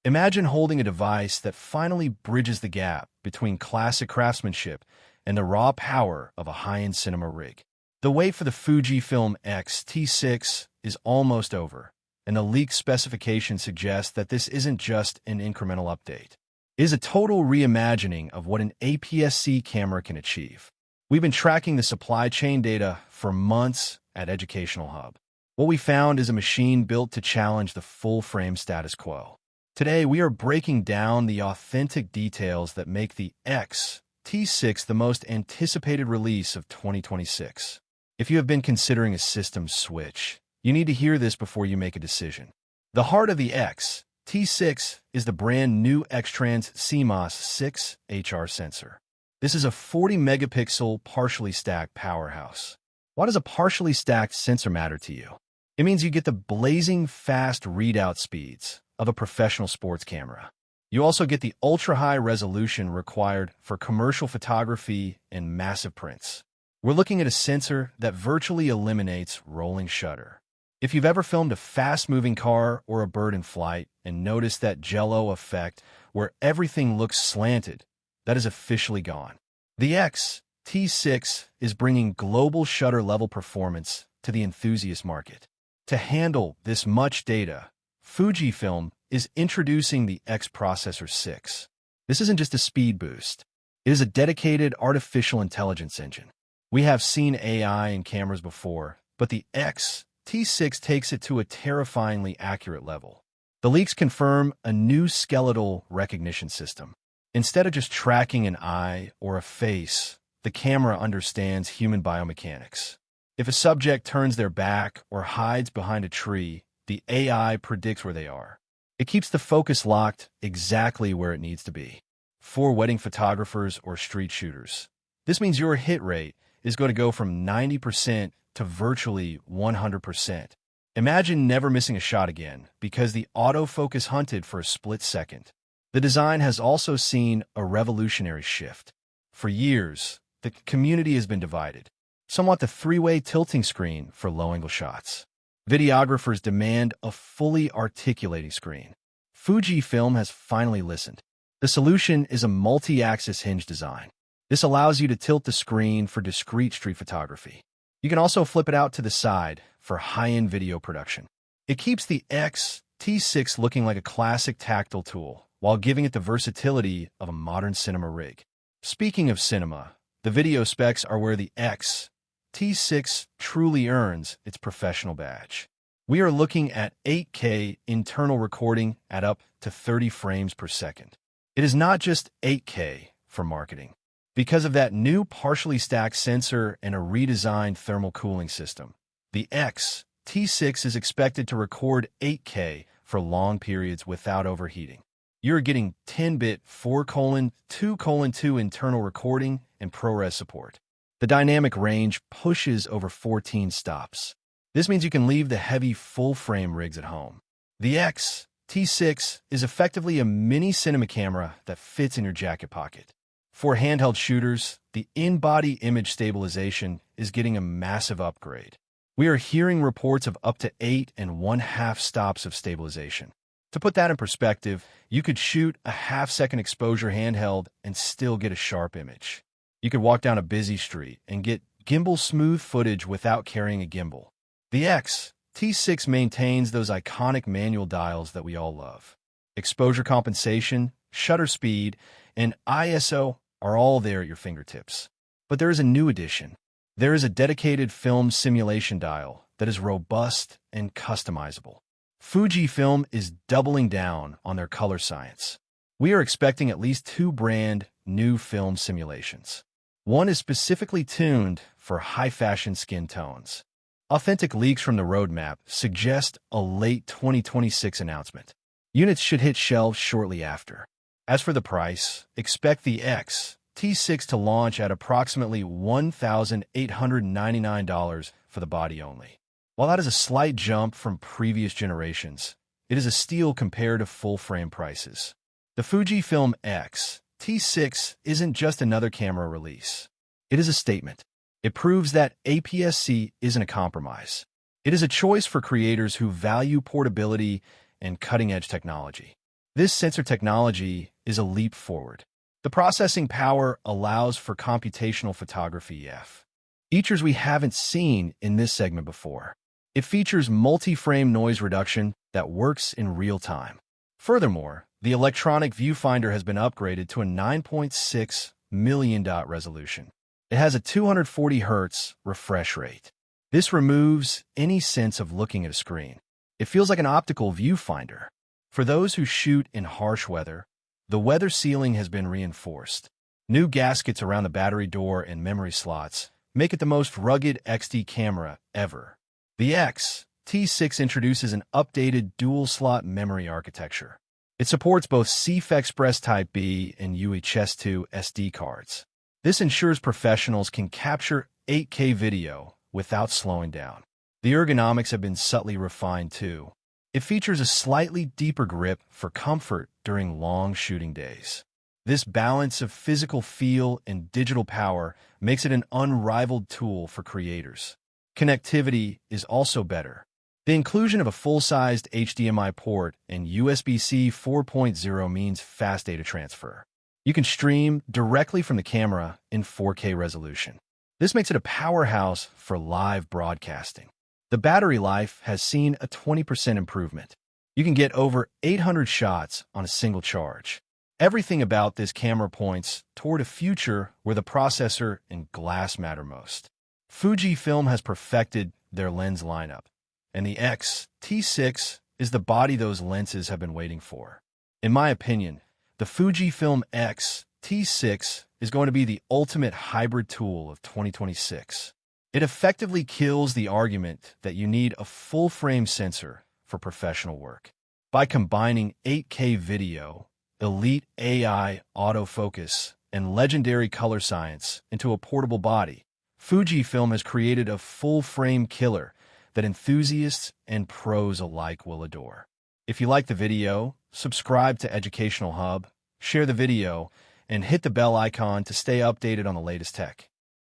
Imagine holding a device that finally bridges the gap between classic craftsmanship and the raw power of a high-end cinema rig. The wait for the Fujifilm X-T6 is almost over, and the leaked specifications suggest that this isn't just an incremental update. It is a total reimagining of what an APS-C camera can achieve. We've been tracking the supply chain data for months at Educational Hub. What we found is a machine built to challenge the full-frame status quo. Today, we are breaking down the authentic details that make the X-T6 the most anticipated release of 2026. If you have been considering a system switch, you need to hear this before you make a decision. The heart of the X-T6 is the brand new X-Trans CMOS 6 HR sensor. This is a 40-megapixel partially stacked powerhouse. Why does a partially stacked sensor matter to you? It means you get the blazing fast readout speeds of a professional sports camera. You also get the ultra-high resolution required for commercial photography and massive prints. We're looking at a sensor that virtually eliminates rolling shutter. If you've ever filmed a fast-moving car or a bird in flight and noticed that jello effect where everything looks slanted, that is officially gone. The X-T6 is bringing global shutter-level performance to the enthusiast market. To handle this much data, Fujifilm is introducing the X-Processor 6. This isn't just a speed boost. It is a dedicated artificial intelligence engine. We have seen AI in cameras before, but the X-T6 takes it to a terrifyingly accurate level. The leaks confirm a new skeletal recognition system. Instead of just tracking an eye or a face, the camera understands human biomechanics. If a subject turns their back or hides behind a tree, the AI predicts where they are. It keeps the focus locked exactly where it needs to be. For wedding photographers or street shooters, this means your hit rate is going to go from 90% to virtually 100%. Imagine never missing a shot again because the autofocus hunted for a split second. The design has also seen a revolutionary shift. For years, the community has been divided. Some want the three-way tilting screen for low-angle shots. Videographers demand a fully articulating screen. Fujifilm has finally listened. The solution is a multi-axis hinge design. This allows you to tilt the screen for discrete street photography. You can also flip it out to the side for high-end video production. It keeps the X-T6 looking like a classic tactile tool while giving it the versatility of a modern cinema rig. Speaking of cinema, the video specs are where the X-T6 truly earns its professional badge. We are looking at 8K internal recording at up to 30 frames per second. It is not just 8K for marketing. Because of that new partially stacked sensor and a redesigned thermal cooling system, the X-T6 is expected to record 8K for long periods without overheating. You're getting 10-bit 4:2:2 internal recording and ProRes support. The dynamic range pushes over 14 stops. This means you can leave the heavy full-frame rigs at home. The X-T6 is effectively a mini cinema camera that fits in your jacket pocket. For handheld shooters, the in-body image stabilization is getting a massive upgrade. We are hearing reports of up to 8.5 stops of stabilization. To put that in perspective, you could shoot a half-second exposure handheld and still get a sharp image. You could walk down a busy street and get gimbal-smooth footage without carrying a gimbal. The X-T6 maintains those iconic manual dials that we all love. Exposure compensation, shutter speed, and ISO are all there at your fingertips. But there is a new addition. There is a dedicated film simulation dial that is robust and customizable. Fujifilm is doubling down on their color science. We are expecting at least 2 brand new film simulations. One is specifically tuned for high-fashion skin tones. Authentic leaks from the roadmap suggest a late 2026 announcement. Units should hit shelves shortly after. As for the price, expect the X-T6 to launch at approximately $1,899 for the body only. While that is a slight jump from previous generations, it is a steal compared to full-frame prices. The Fujifilm X-T6 isn't just another camera release. It is a statement. It proves that APS-C isn't a compromise. It is a choice for creators who value portability and cutting-edge technology. This sensor technology is a leap forward. The processing power allows for computational photography features we haven't seen in this segment before. It features multi-frame noise reduction that works in real time. Furthermore, the electronic viewfinder has been upgraded to a 9.6 million dot resolution. It has a 240 Hz refresh rate. This removes any sense of looking at a screen. It feels like an optical viewfinder. For those who shoot in harsh weather, the weather sealing has been reinforced. New gaskets around the battery door and memory slots make it the most rugged XD camera ever. The X-T6 introduces an updated dual-slot memory architecture. It supports both CF Express Type B and UHS-2 SD cards. This ensures professionals can capture 8K video without slowing down. The ergonomics have been subtly refined too. It features a slightly deeper grip for comfort during long shooting days. This balance of physical feel and digital power makes it an unrivaled tool for creators. Connectivity is also better. The inclusion of a full-sized HDMI port and USB-C 4.0 means fast data transfer. You can stream directly from the camera in 4K resolution. This makes it a powerhouse for live broadcasting. The battery life has seen a 20% improvement. You can get over 800 shots on a single charge. Everything about this camera points toward a future where the processor and glass matter most. Fujifilm has perfected their lens lineup, and the X-T6 is the body those lenses have been waiting for. In my opinion, the Fujifilm X-T6 is going to be the ultimate hybrid tool of 2026. It effectively kills the argument that you need a full-frame sensor for professional work. By combining 8K video, elite AI autofocus, and legendary color science into a portable body, Fujifilm has created a full-frame killer that enthusiasts and pros alike will adore. If you like the video, subscribe to Educational Hub, share the video, and hit the bell icon to stay updated on the latest tech.